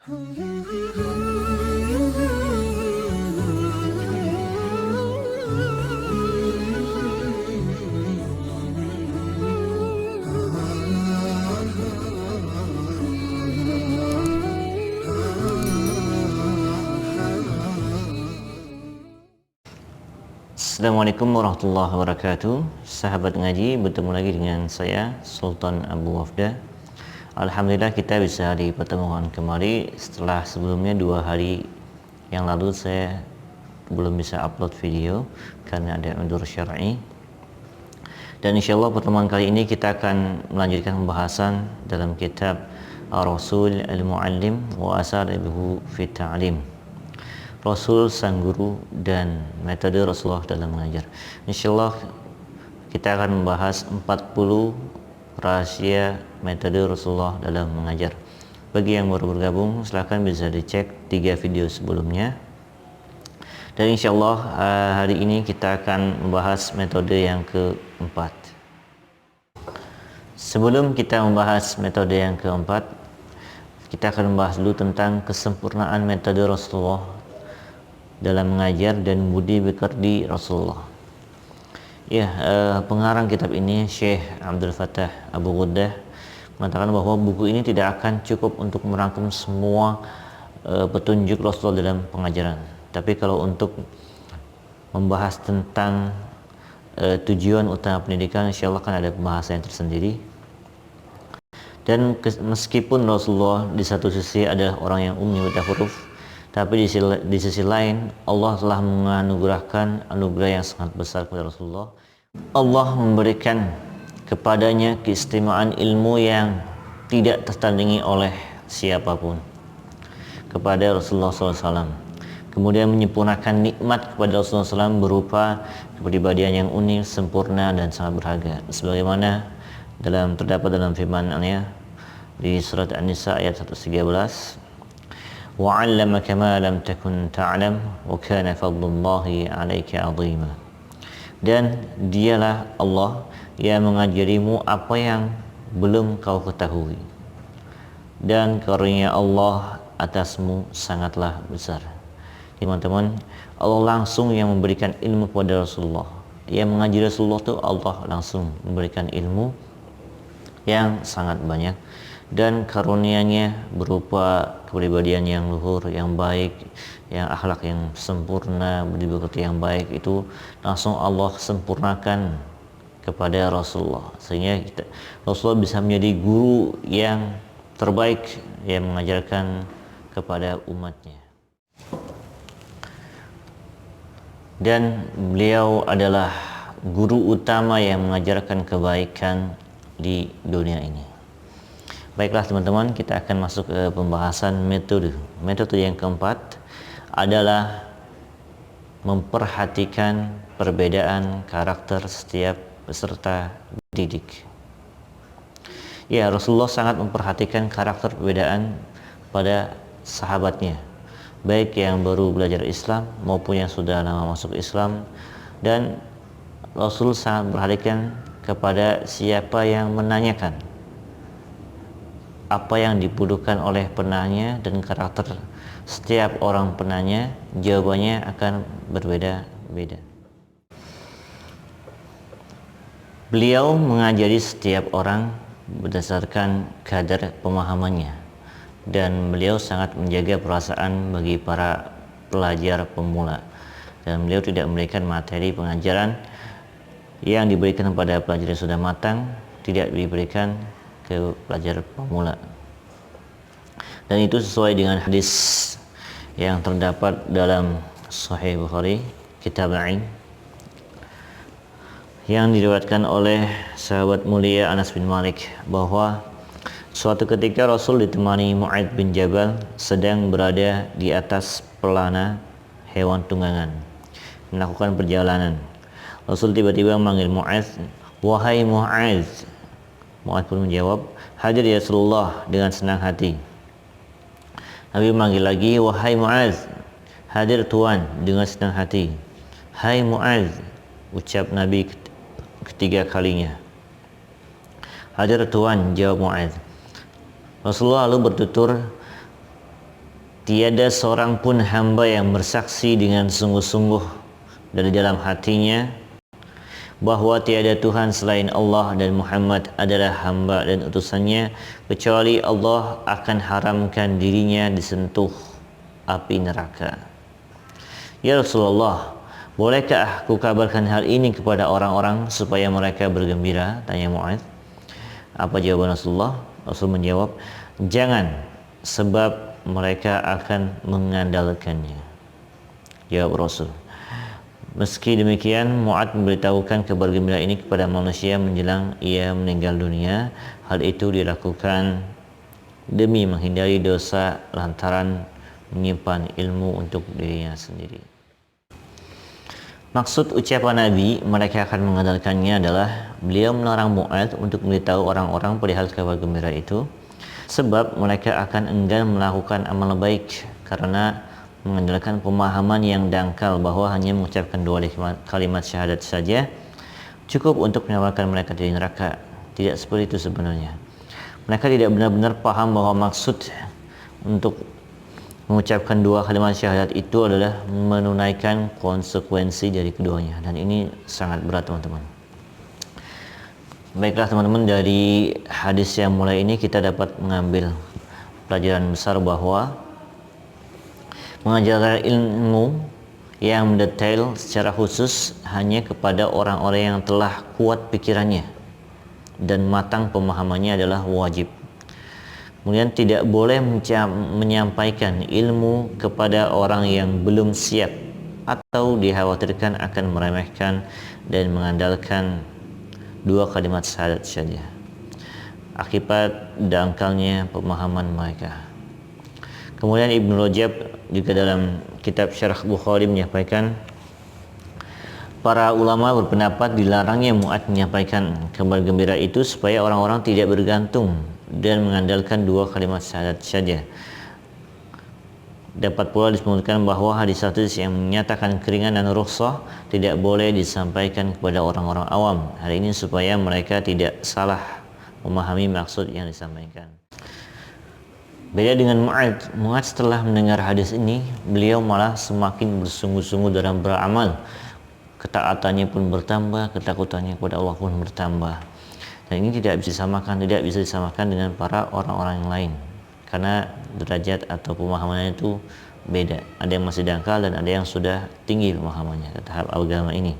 Assalamualaikum warahmatullahi wabarakatuh. Sahabat ngaji, bertemu lagi dengan saya Sultan Abu Wafda. Alhamdulillah kita bisa dipertemukan kembali setelah sebelumnya 2 hari yang lalu saya belum bisa upload video karena ada undur syar'i. Dan insyaallah pertemuan kali ini kita akan melanjutkan pembahasan dalam kitab Ar-Rasul Al-Muallim wa Asalibuhu fi Ta'lim. Rasul sang guru dan metode Rasulullah dalam mengajar. Insyaallah kita akan membahas 40 rahasia metode Rasulullah dalam mengajar. Bagi yang baru bergabung, silahkan bisa dicek 3 video sebelumnya. Dan insyaallah hari ini kita akan membahas metode yang keempat. Sebelum kita membahas metode yang keempat, kita akan membahas dulu tentang kesempurnaan metode Rasulullah dalam mengajar dan budi pekerti Rasulullah. Pengarang kitab ini Syekh Abdul Fattah Abu Ghuddah mengatakan bahwa buku ini tidak akan cukup untuk merangkum semua petunjuk Rasulullah dalam pengajaran. Tapi kalau untuk membahas tentang tujuan utama pendidikan, insyaallah kan ada pembahasan yang tersendiri. Dan meskipun Rasulullah di satu sisi adalah orang yang ummi buta huruf, tapi di sisi lain Allah telah menganugerahkan anugerah yang sangat besar kepada Rasulullah. Allah memberikan kepadanya keistimewaan ilmu yang tidak tertandingi oleh siapapun kepada Rasulullah SAW. Kemudian menyempurnakan nikmat kepada Rasulullah SAW berupa kepribadian yang unik, sempurna dan sangat berharga. Sebagaimana terdapat dalam firman-Nya di surat An-Nisa ayat 113. وَعَلَّمَكَ مَا لَمْ تَكُنْ تَعْلَمْ وَكَانَ فَضْلُ اللَّهِ عَلَيْكَ عَظِيمًا. Dan dialah Allah yang mengajarimu apa yang belum kau ketahui, dan karunia Allah atasmu sangatlah besar. Teman-teman, Allah langsung yang memberikan ilmu kepada Rasulullah. Yang mengajari Rasulullah itu Allah langsung memberikan ilmu yang sangat banyak, dan karunia-Nya berupa kepribadian yang luhur, yang baik, yang akhlak yang sempurna, budi pekerti yang baik, itu langsung Allah sempurnakan kepada Rasulullah, sehingga Rasulullah bisa menjadi guru yang terbaik yang mengajarkan kepada umatnya. Dan beliau adalah guru utama yang mengajarkan kebaikan di dunia ini. Baiklah teman-teman, kita akan masuk ke pembahasan metode. Metode yang keempat adalah memperhatikan perbedaan karakter setiap peserta didik. Ya, Rasulullah sangat memperhatikan karakter perbedaan pada sahabatnya, baik yang baru belajar Islam maupun yang sudah lama masuk Islam. Dan Rasul sangat memperhatikan kepada siapa yang menanyakan, apa yang dibutuhkan oleh penanya, dan karakter setiap orang penanya jawabannya akan berbeda-beda. Beliau mengajari setiap orang berdasarkan kadar pemahamannya, dan beliau sangat menjaga perasaan bagi para pelajar pemula, dan beliau tidak memberikan materi pengajaran yang diberikan kepada pelajar yang sudah matang tidak diberikan ke pelajar pemula. Dan itu sesuai dengan hadis yang terdapat dalam Sahih Bukhari kitab Al-Ilm yang diriwayatkan oleh sahabat mulia Anas bin Malik, bahwa suatu ketika Rasul ditemani Mu'adz bin Jabal sedang berada di atas pelana hewan tunggangan melakukan perjalanan. Rasul tiba-tiba memanggil Mu'adz, "Wahai Mu'adz." Mu'adz pun menjawab, "Hadir ya Rasulullah," dengan senang hati. Nabi memanggil lagi, "Wahai Mu'adz." "Hadir Tuan," dengan senang hati. "Hai Mu'adz," ucap Nabi ketiga kalinya. "Hadir Tuan," jawab Mu'adz. Rasulullah lalu bertutur, tiada seorang pun hamba yang bersaksi dengan sungguh-sungguh dari dalam hatinya bahwa tiada Tuhan selain Allah dan Muhammad adalah hamba dan utusannya, kecuali Allah akan haramkan dirinya disentuh api neraka. Ya Rasulullah, bolehkah aku kabarkan hal ini kepada orang-orang supaya mereka bergembira? Tanya Mu'adz. Apa jawaban Rasulullah? Rasul menjawab, jangan, sebab mereka akan mengandalkannya. Jawab Rasul. Meski demikian, Mu'adz memberitahukan kabar gembira ini kepada manusia menjelang ia meninggal dunia. Hal itu dilakukan demi menghindari dosa lantaran menyimpan ilmu untuk dirinya sendiri. Maksud ucapan Nabi, mereka akan mengandalkannya adalah beliau melarang Mu'adz untuk memberitahu orang-orang perihal kabar gembira itu, sebab mereka akan enggan melakukan amal baik karena mengandalkan pemahaman yang dangkal bahwa hanya mengucapkan 2 kalimat syahadat saja cukup untuk menyelamatkan mereka dari neraka. Tidak seperti itu sebenarnya. Mereka tidak benar-benar paham bahwa maksud untuk mengucapkan 2 kalimat syahadat itu adalah menunaikan konsekuensi dari keduanya, dan ini sangat berat teman-teman. Baiklah teman-teman, dari hadis yang mulai ini kita dapat mengambil pelajaran besar bahwa mengajarkan ilmu yang mendetail secara khusus hanya kepada orang-orang yang telah kuat pikirannya dan matang pemahamannya adalah wajib. Kemudian tidak boleh menyampaikan ilmu kepada orang yang belum siap atau dikhawatirkan akan meremehkan dan mengandalkan 2 kalimat syahadat saja akibat dangkalnya pemahaman mereka. Kemudian Ibnu Rajab juga dalam kitab Syarah Bukhari menyampaikan, para ulama berpendapat dilarangnya Mu'adz menyampaikan kabar gembira itu supaya orang-orang tidak bergantung dan mengandalkan 2 kalimat syahadat saja. Dapat pula disebutkan bahwa hadis-hadis yang menyatakan keringan dan rukhsah tidak boleh disampaikan kepada orang-orang awam. Hal ini supaya mereka tidak salah memahami maksud yang disampaikan. Beda dengan Mu'adz setelah mendengar hadis ini, beliau malah semakin bersungguh-sungguh dalam beramal. Ketaatannya pun bertambah, ketakutannya kepada Allah pun bertambah. Dan ini tidak bisa disamakan dengan para orang-orang yang lain, karena derajat atau pemahamannya itu beda. Ada yang masih dangkal dan ada yang sudah tinggi pemahamannya ke tahap agama ini.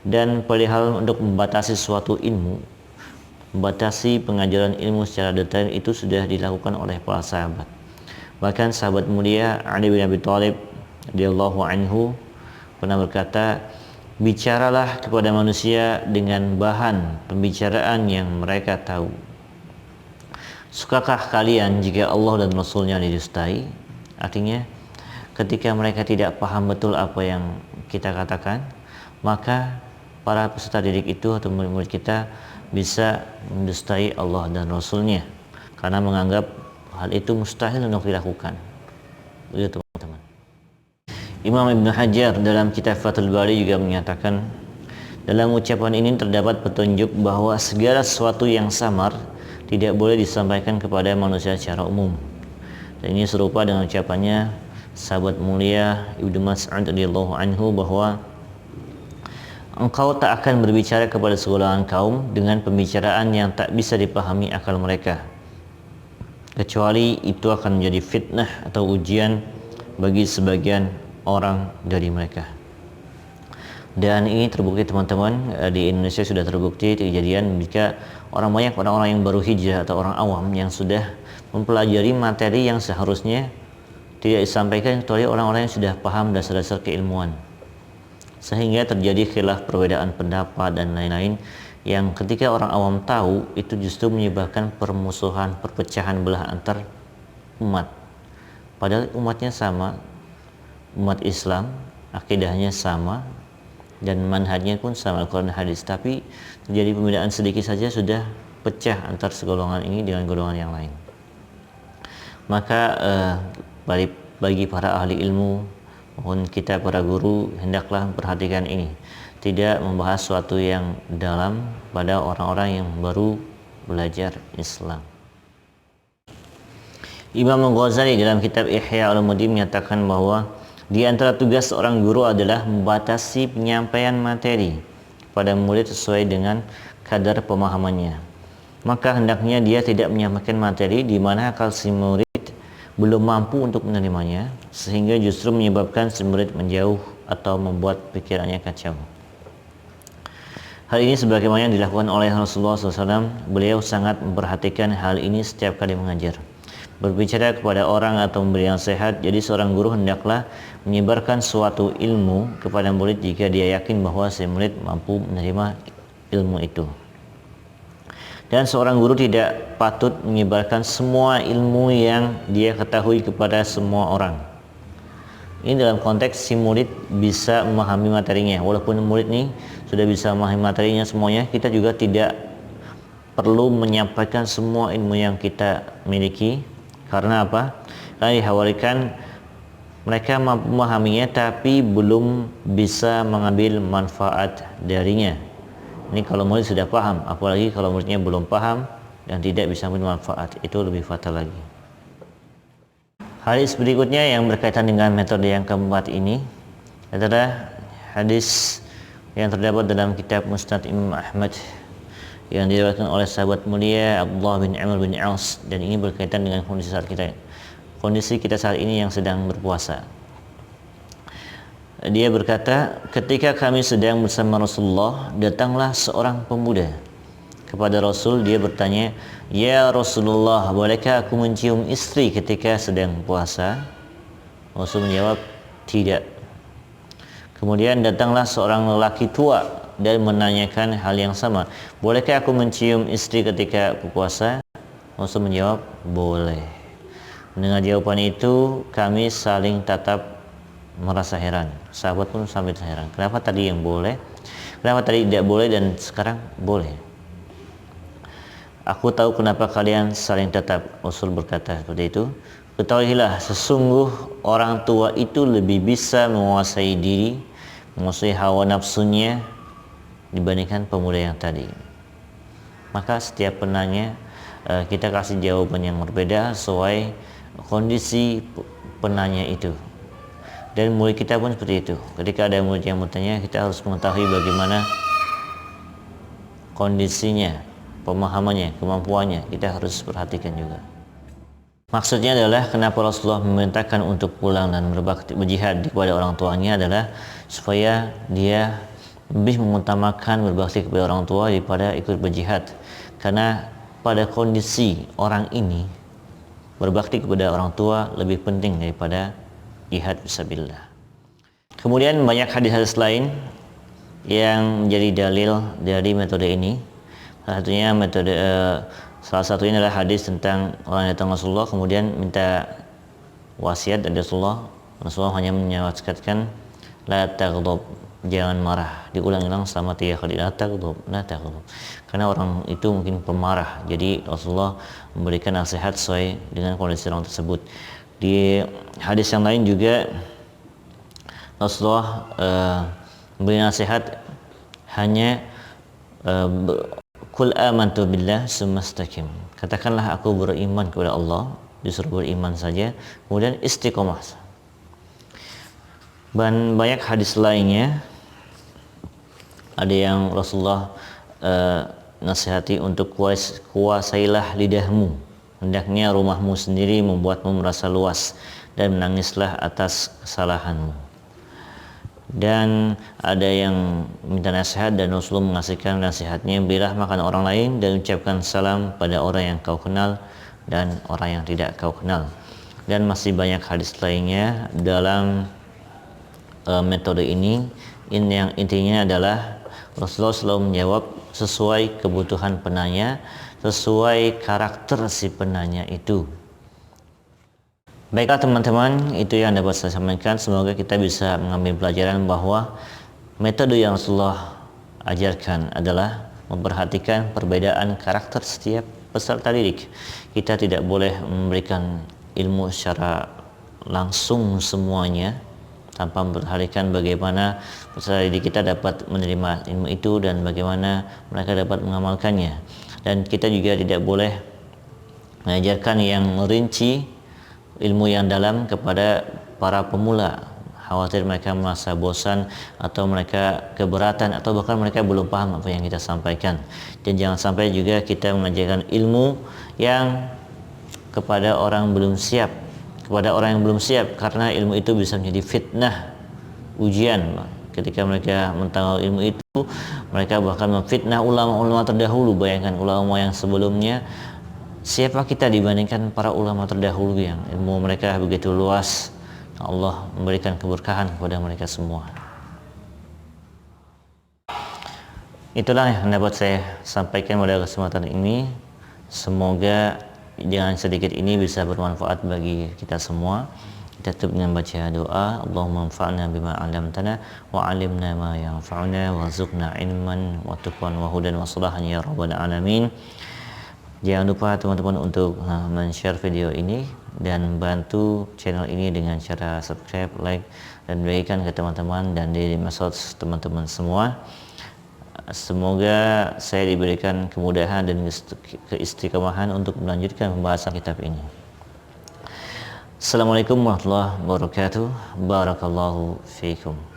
Dan perihal untuk membatasi suatu ilmu, membatasi pengajaran ilmu secara detail itu sudah dilakukan oleh para sahabat. Bahkan sahabat mulia Ali bin Abi Thalib radhiyallahu anhu pernah berkata, bicaralah kepada manusia dengan bahan pembicaraan yang mereka tahu. Sukakah kalian jika Allah dan Rasulnya didustai? Artinya, ketika mereka tidak paham betul apa yang kita katakan, maka para peserta didik itu atau murid-murid kita bisa mendustai Allah dan Rasulnya karena menganggap hal itu mustahil untuk dilakukan. Begitu teman-teman. Imam Ibnu Hajar dalam kitab Fathul Bari juga menyatakan, dalam ucapan ini terdapat petunjuk bahwa segala sesuatu yang samar tidak boleh disampaikan kepada manusia secara umum. Dan ini serupa dengan ucapannya sahabat mulia Ibnu Mas'ud radhiyallahu anhu bahwa engkau tak akan berbicara kepada segolongan kaum dengan pembicaraan yang tak bisa dipahami akal mereka, kecuali itu akan menjadi fitnah atau ujian bagi sebagian orang dari mereka. Dan ini terbukti teman-teman, di Indonesia sudah terbukti kejadian jika orang yang baru hijrah atau orang awam yang sudah mempelajari materi yang seharusnya tidak disampaikan kecuali orang-orang yang sudah paham dasar-dasar keilmuan, sehingga terjadi khilaf, perbedaan pendapat dan lain-lain yang ketika orang awam tahu itu justru menyebabkan permusuhan, perpecahan belah antar umat. Padahal umatnya sama, umat Islam, akidahnya sama dan manhajnya pun sama, Al-Quran dan hadis, tapi terjadi pembedaan sedikit saja sudah pecah antar segolongan ini dengan golongan yang lain. Maka bagi para ahli ilmu, mohon kita para guru hendaklah perhatikan ini, tidak membahas sesuatu yang dalam pada orang-orang yang baru belajar Islam. Imam Al-Ghazali dalam kitab Ihya Ulumuddin menyatakan bahwa di antara tugas seorang guru adalah membatasi penyampaian materi pada murid sesuai dengan kadar pemahamannya. Maka hendaknya dia tidak menyampaikan materi di mana akal si murid belum mampu untuk menerimanya, sehingga justru menyebabkan si murid menjauh atau membuat pikirannya kacau. Hal ini sebagaimana yang dilakukan oleh Rasulullah SAW. Beliau sangat memperhatikan hal ini setiap kali mengajar. Berbicara kepada orang atau memberi nasihat, jadi seorang guru hendaklah menyebarkan suatu ilmu kepada murid jika dia yakin bahwa si murid mampu menerima ilmu itu. Dan seorang guru tidak patut menyebarkan semua ilmu yang dia ketahui kepada semua orang. Ini dalam konteks si murid bisa memahami materinya. Walaupun murid ini sudah bisa memahami materinya semuanya, kita juga tidak perlu menyampaikan semua ilmu yang kita miliki. Karena apa? Karena dikhawatirkan mereka mampu memahaminya tapi belum bisa mengambil manfaat darinya. Ini kalau murid sudah paham, apalagi kalau muridnya belum paham dan tidak bisa mengambil manfaat, itu lebih fatal lagi. Hadis berikutnya yang berkaitan dengan metode yang keempat ini adalah hadis yang terdapat dalam kitab Musnad Imam Ahmad yang diriwayatkan oleh sahabat mulia Abdullah bin Amr bin Aus, dan ini berkaitan dengan kondisi kita saat ini yang sedang berpuasa. Dia berkata, ketika kami sedang bersama Rasulullah, datanglah seorang pemuda kepada Rasul. Dia bertanya, "Ya Rasulullah, bolehkah aku mencium istri ketika sedang puasa?" Rasul menjawab, "Tidak." Kemudian datanglah seorang lelaki tua dan menanyakan hal yang sama, "Bolehkah aku mencium istri ketika berpuasa?" Rasul menjawab, "Boleh." Mendengar jawaban itu, kami saling tatap merasa heran. Sahabat pun sambil heran, kenapa tadi yang boleh, kenapa tadi tidak boleh dan sekarang boleh? "Aku tahu kenapa kalian saling tatap," Rasul berkata seperti itu. "Ketahuilah, sesungguh orang tua itu lebih bisa menguasai diri, menguasai hawa nafsunya dibandingkan pemuda yang tadi." Maka setiap penanya kita kasih jawaban yang berbeda sesuai kondisi penanya itu. Dan murid kita pun seperti itu. Ketika ada murid yang bertanya, kita harus mengetahui bagaimana kondisinya, pemahamannya, kemampuannya. Kita harus perhatikan juga. Maksudnya adalah kenapa Rasulullah memerintahkan untuk pulang dan berjihad kepada orang tuanya adalah supaya dia lebih mengutamakan berbakti kepada orang tua daripada ikut berjihad. Karena pada kondisi orang ini, berbakti kepada orang tua lebih penting daripada jihad fisabilillah. Kemudian banyak hadis-hadis lain yang menjadi dalil dari metode ini. Salah satunya adalah hadis tentang orang yang datang Rasulullah kemudian minta wasiat dari Rasulullah. Rasulullah hanya menyawatkan, "La taghdab," jangan marah. Diulang-ulang selama 3 kali, "La taghdab, la taghdab." Karena orang itu mungkin pemarah. Jadi Rasulullah memberikan nasihat sesuai dengan kondisi orang tersebut. Di hadis yang lain juga Rasulullah memberi nasihat hanya "Qul amantu billah tsumma istaqim." Katakanlah aku beriman kepada Allah, disuruh beriman saja, kemudian istiqomah. Dan banyak hadis lainnya ada yang Rasulullah nasihati untuk kuasailah lidahmu, hendaknya rumahmu sendiri membuatmu merasa luas, dan menangislah atas kesalahanmu. Dan ada yang minta nasihat dan Rasulullah mengasihkan nasihatnya, "Berilah makan orang lain dan ucapkan salam pada orang yang kau kenal dan orang yang tidak kau kenal." Dan masih banyak hadis lainnya dalam metode ini. Yang intinya adalah Rasulullah selalu menjawab sesuai kebutuhan penanya, sesuai karakter si penanya itu. Baiklah teman-teman, itu yang dapat saya sampaikan. Semoga kita bisa mengambil pelajaran bahwa metode yang Rasulullah ajarkan adalah memperhatikan perbedaan karakter setiap peserta didik. Kita tidak boleh memberikan ilmu secara langsung semuanya tanpa memperhatikan bagaimana peserta didik kita dapat menerima ilmu itu dan bagaimana mereka dapat mengamalkannya. Dan kita juga tidak boleh mengajarkan yang rinci ilmu yang dalam kepada para pemula. Khawatir mereka merasa bosan atau mereka keberatan atau bahkan mereka belum paham apa yang kita sampaikan. Dan jangan sampai juga kita mengajarkan ilmu yang kepada orang belum siap, karena ilmu itu bisa menjadi fitnah, ujian. Ketika mereka mengetahui ilmu itu, mereka bahkan memfitnah ulama-ulama terdahulu. Bayangkan ulama yang sebelumnya, siapa kita dibandingkan para ulama terdahulu yang ilmu mereka begitu luas. Allah memberikan keberkahan kepada mereka semua. Itulah yang dapat saya sampaikan pada kesempatan ini. Semoga dengan sedikit ini bisa bermanfaat bagi kita semua. Kita tutup dengan baca doa. Allahumma anfa'na bima 'allamtana wa 'allimna ma yanfa'una warzuqna ilman wa tuqwan wa hudan wa salahan ya rabbal alamin. Jangan lupa teman-teman untuk men-share video ini dan bantu channel ini dengan cara subscribe, like, dan bagikan ke teman-teman dan di message teman-teman semua. Semoga saya diberikan kemudahan dan keistiqomahan untuk melanjutkan pembahasan kitab ini. Assalamualaikum warahmatullahi wabarakatuh. Barakallahu fiikum.